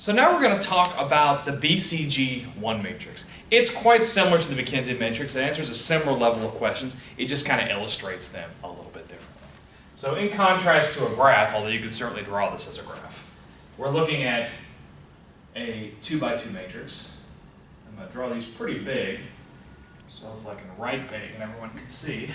So now we're going to talk about the BCG One Matrix. It's quite similar to the McKinsey matrix. It answers a similar level of questions. It just kind of illustrates them a little bit differently. So in contrast to a graph, although you could certainly draw this as a graph, we're looking at a 2x2 matrix. I'm going to draw these pretty big, so if I can write big and everyone can see.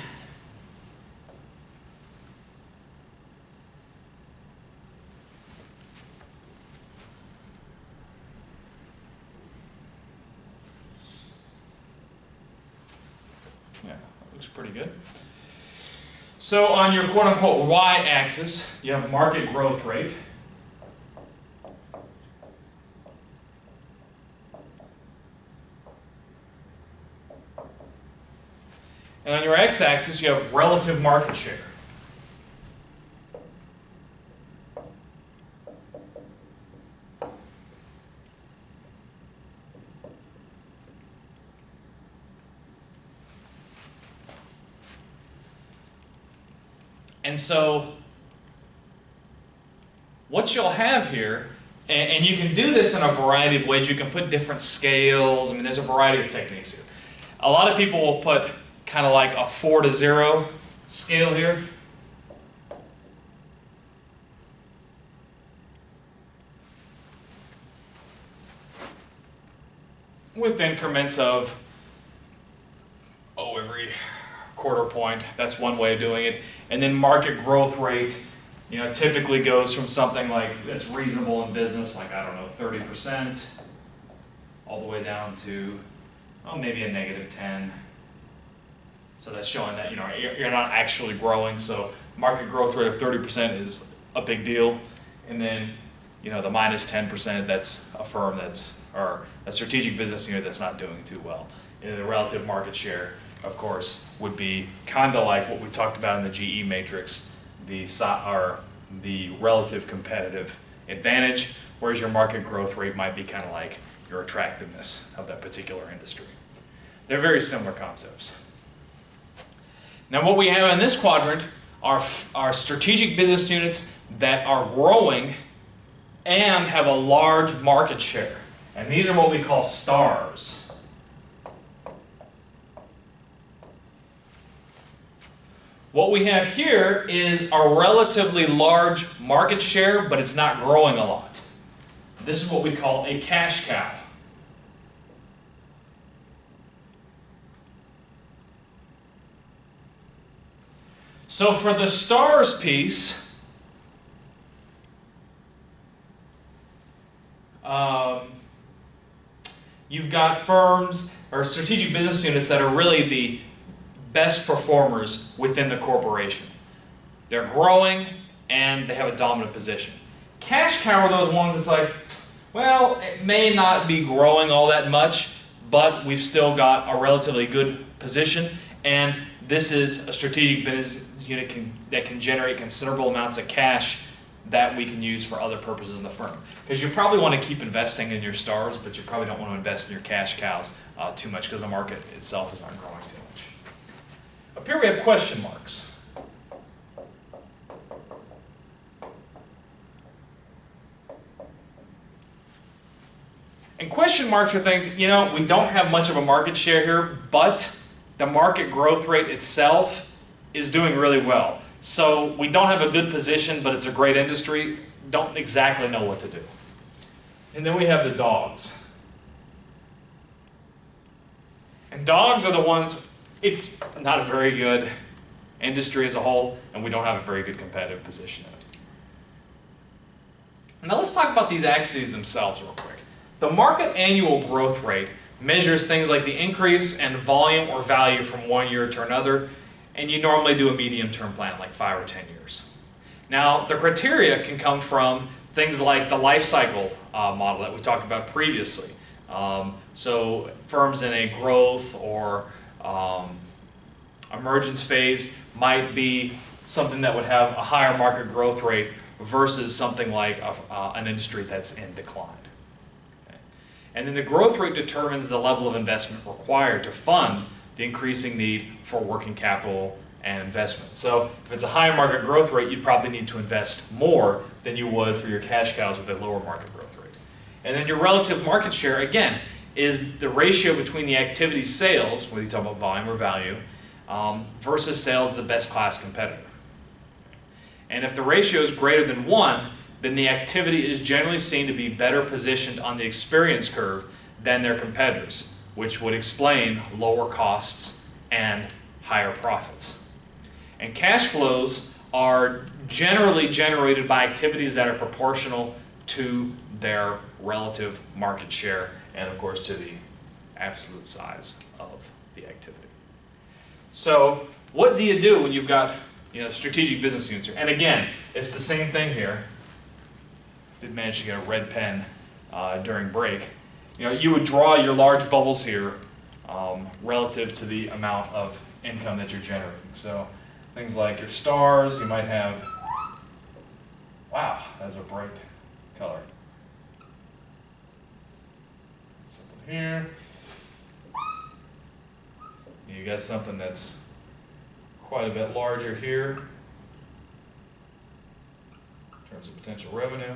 Yeah, that looks pretty good. So on your quote-unquote y-axis, you have market growth rate. And on your x-axis, you have relative market share. And so what you'll have here, and you can do this in a variety of ways. You can put different scales. I mean, there's a variety of techniques here. A lot of people will put kind of like a 4 to 0 scale here. With increments of, every quarter point. That's one way of doing it. And then market growth rate, typically goes from something like that's reasonable in business, like, I don't know, 30%, all the way down to, maybe a -10. So that's showing that, you're not actually growing. So market growth rate of 30% is a big deal. And then, the -10%, that's a firm or a strategic business unit that's not doing too well. The relative market share, of course, would be kind of like what we talked about in the GE matrix, the relative competitive advantage, whereas your market growth rate might be kind of like your attractiveness of that particular industry. They're very similar concepts. Now what we have in this quadrant are strategic business units that are growing and have a large market share. And these are what we call stars. What we have here is a relatively large market share, but it's not growing a lot. This is what we call a cash cow. So for the stars piece, you've got firms or strategic business units that are really the best performers within the corporation. They're growing and they have a dominant position. Cash cow are those ones that's like, well, it may not be growing all that much, but we've still got a relatively good position, and this is a strategic business unit that can generate considerable amounts of cash that we can use for other purposes in the firm. Because you probably want to keep investing in your stars, but you probably don't want to invest in your cash cows too much because the market itself is not growing too much. Up here we have question marks. And question marks are things, we don't have much of a market share here, but the market growth rate itself is doing really well. So we don't have a good position, but it's a great industry. Don't exactly know what to do. And then we have the dogs. And dogs are the ones, it's not a very good industry as a whole, and we don't have a very good competitive position in it. Now let's talk about these axes themselves real quick. The market annual growth rate measures things like the increase in volume or value from one year to another, and you normally do a medium-term plan, like 5 or 10 years. Now, the criteria can come from things like the life cycle model that we talked about previously. So firms in a growth or emergence phase might be something that would have a higher market growth rate versus something like an industry that's in decline. Okay. And then the growth rate determines the level of investment required to fund the increasing need for working capital and investment. So if it's a higher market growth rate, you'd probably need to invest more than you would for your cash cows with a lower market growth rate. And then your relative market share, again, is the ratio between the activity's sales, whether you talk about volume or value, versus sales of the best class competitor. And if the ratio is greater than 1, then the activity is generally seen to be better positioned on the experience curve than their competitors, which would explain lower costs and higher profits. And cash flows are generally generated by activities that are proportional to their relative market share and, of course, to the absolute size of the activity. So what do you do when you've got strategic business units here? And again, it's the same thing here. Did manage to get a red pen during break. You would draw your large bubbles here relative to the amount of income that you're generating. So things like your stars, you might have, wow, that's a bright color. Something here. You got something that's quite a bit larger here in terms of potential revenue.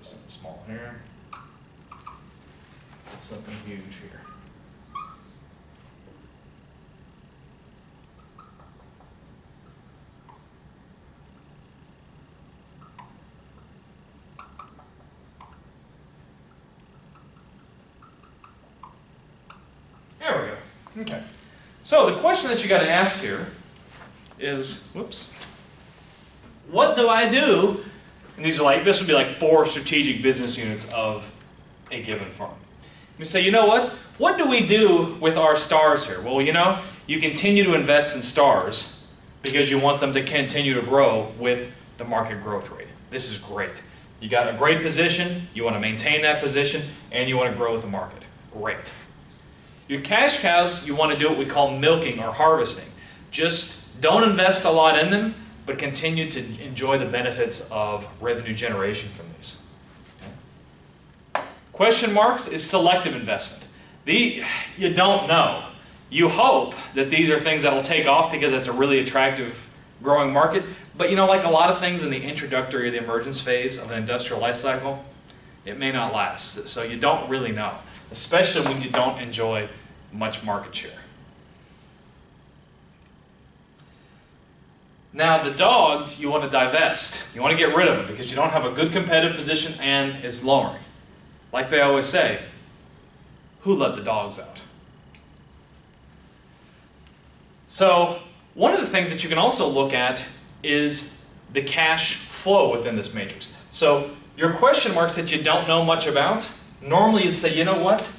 Something small here. Something huge here. There we go. Okay. So the question that you got to ask here is, whoops, what do I do? And these are like, this would be like 4 strategic business units of a given firm. You say, you know what do we do with our stars here? Well, you continue to invest in stars because you want them to continue to grow with the market growth rate. This is great. You got a great position, you want to maintain that position, and you want to grow with the market. Great. Your cash cows, you want to do what we call milking or harvesting. Just don't invest a lot in them, but continue to enjoy the benefits of revenue generation from these. Okay. Question marks is selective investment. You don't know. You hope that these are things that will take off because it's a really attractive growing market, but like a lot of things in the introductory or the emergence phase of an industrial life cycle, it may not last. So you don't really know, especially when you don't enjoy much market share. Now the dogs, you want to divest. You want to get rid of them because you don't have a good competitive position and it's lowering. Like they always say, who let the dogs out? So one of the things that you can also look at is the cash flow within this matrix. So your question marks that you don't know much about, normally you'd say, you know what?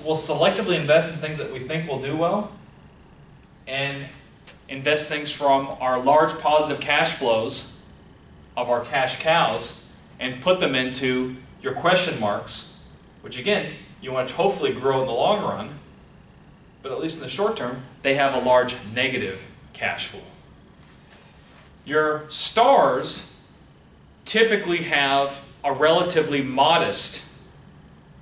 We'll selectively invest in things that we think will do well and invest things from our large positive cash flows of our cash cows and put them into your question marks, which again, you want to hopefully grow in the long run, but at least in the short term, they have a large negative cash flow. Your stars typically have a relatively modest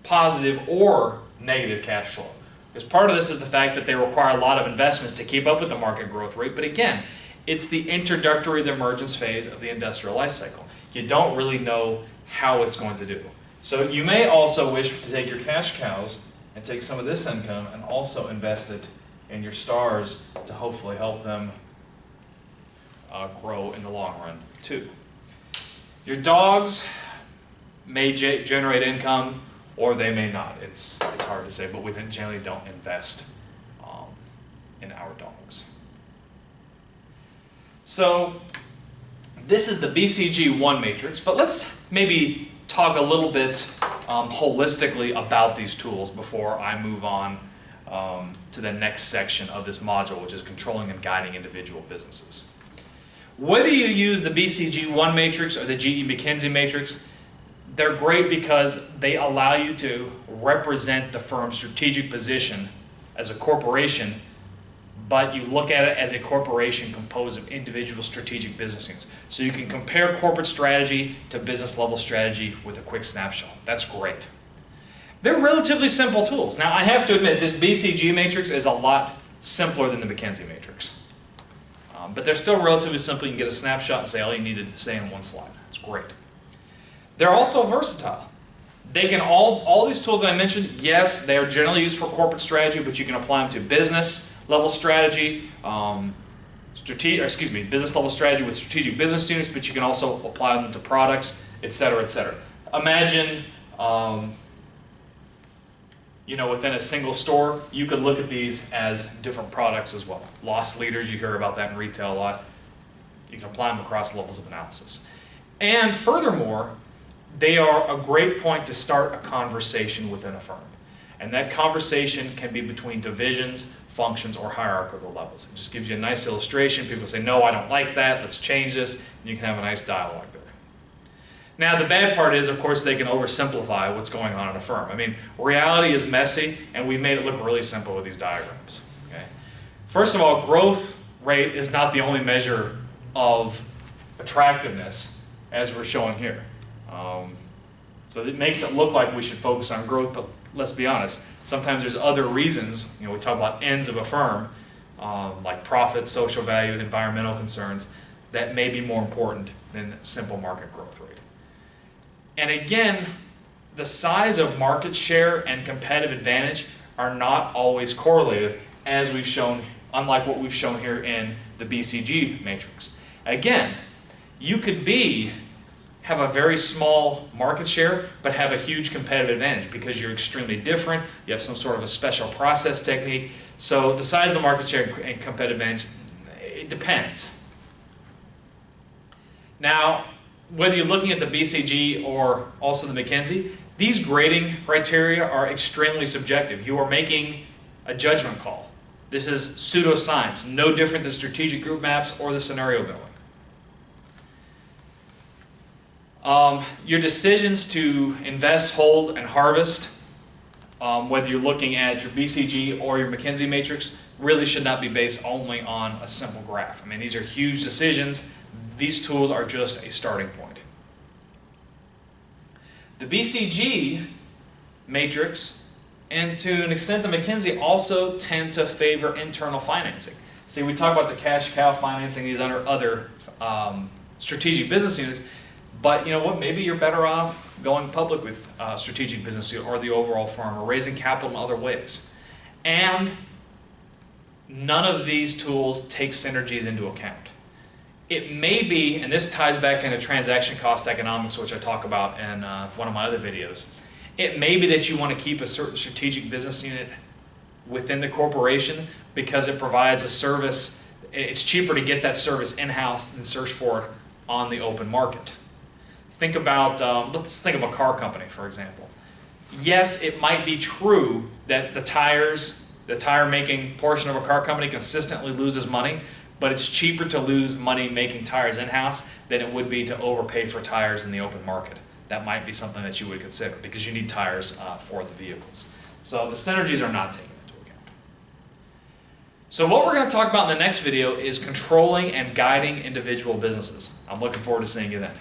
positive or negative cash flow. Because part of this is the fact that they require a lot of investments to keep up with the market growth rate. But again, it's the introductory, the emergence phase of the industrial life cycle. You don't really know how it's going to do. So you may also wish to take your cash cows and take some of this income and also invest it in your stars to hopefully help them grow in the long run too. Your dogs may generate income or they may not. It's hard to say, but we generally don't invest in our dogs. So this is the BCG One Matrix, but let's maybe talk a little bit holistically about these tools before I move on to the next section of this module, which is controlling and guiding individual businesses. Whether you use the BCG One Matrix or the GE McKinsey Matrix, they're great because they allow you to represent the firm's strategic position as a corporation, but you look at it as a corporation composed of individual strategic business units. So you can compare corporate strategy to business level strategy with a quick snapshot. That's great. They're relatively simple tools. Now I have to admit this BCG matrix is a lot simpler than the McKinsey matrix. But they're still relatively simple. You can get a snapshot and say all you needed to say in one slide. It's great. They're also versatile. They can all these tools that I mentioned, yes, they are generally used for corporate strategy, but you can apply them to business level strategy, business level strategy with strategic business units, but you can also apply them to products, et cetera, et cetera. Imagine, within a single store, you could look at these as different products as well. Loss leaders, you hear about that in retail a lot. You can apply them across levels of analysis. And furthermore, they are a great point to start a conversation within a firm. And that conversation can be between divisions, functions, or hierarchical levels. It just gives you a nice illustration. People say, no, I don't like that, let's change this, and you can have a nice dialogue there. Now, the bad part is, of course, they can oversimplify what's going on in a firm. I mean, reality is messy, and we've made it look really simple with these diagrams. Okay? First of all, growth rate is not the only measure of attractiveness, as we're showing here. So it makes it look like we should focus on growth, but let's be honest, sometimes there's other reasons. We talk about ends of a firm, like profit, social value, environmental concerns, that may be more important than simple market growth rate. And again, the size of market share and competitive advantage are not always correlated, as we've shown, unlike what we've shown here in the BCG matrix. Again, you could have a very small market share, but have a huge competitive advantage because you're extremely different, you have some sort of a special process technique. So the size of the market share and competitive advantage, it depends. Now, whether you're looking at the BCG or also the McKinsey, these grading criteria are extremely subjective. You are making a judgment call. This is pseudoscience, no different than strategic group maps or the scenario building. Your decisions to invest, hold, and harvest, whether you're looking at your BCG or your McKinsey matrix, really should not be based only on a simple graph. I mean, these are huge decisions. These tools are just a starting point. The BCG matrix, and to an extent the McKinsey, also tend to favor internal financing. See, we talk about the cash cow financing these under other strategic business units. But you know what, maybe you're better off going public with strategic business unit or the overall firm, or raising capital in other ways. And none of these tools take synergies into account. It may be, and this ties back into transaction cost economics, which I talk about in one of my other videos. It may be that you want to keep a certain strategic business unit within the corporation because it provides a service. It's cheaper to get that service in-house than search for it on the open market. Think about, let's think of a car company, for example. Yes, it might be true that the tire-making portion of a car company consistently loses money, but it's cheaper to lose money making tires in-house than it would be to overpay for tires in the open market. That might be something that you would consider because you need tires for the vehicles. So the synergies are not taken into account. So what we're going to talk about in the next video is controlling and guiding individual businesses. I'm looking forward to seeing you then.